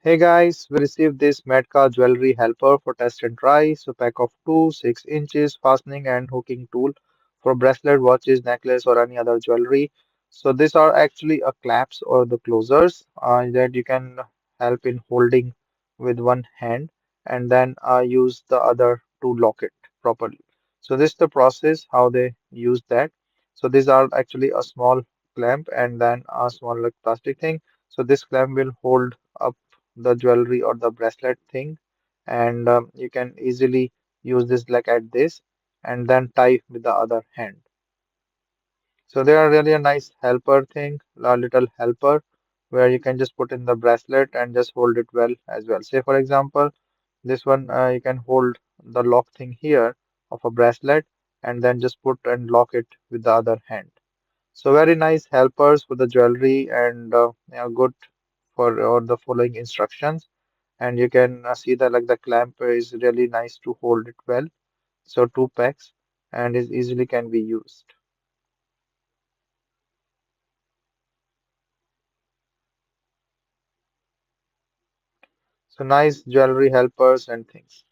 Hey guys, we received this Medca jewelry helper for test and try. So pack of two, 6 inches fastening and hooking tool for bracelet, watches, necklace, or any other jewelry. So these are actually a clasps or the closers that you can help in holding with one hand and then use the other to lock it properly. So this is the process how they use that. So these are actually a small clamp and then a small like plastic thing. So this clamp will hold up the jewelry or the bracelet thing, and you can easily use this like at this and then tie with the other hand. So they are really a nice helper thing, a little helper where you can just put in the bracelet and just hold it well as well. Say for example, this one you can hold the lock thing here of a bracelet and then just put and lock it with the other hand. So very nice helpers for the jewelry and good for or the following instructions. And you can see that like the clamp is really nice to hold it well. So two packs and is easily can be used. So nice jewelry helpers and things.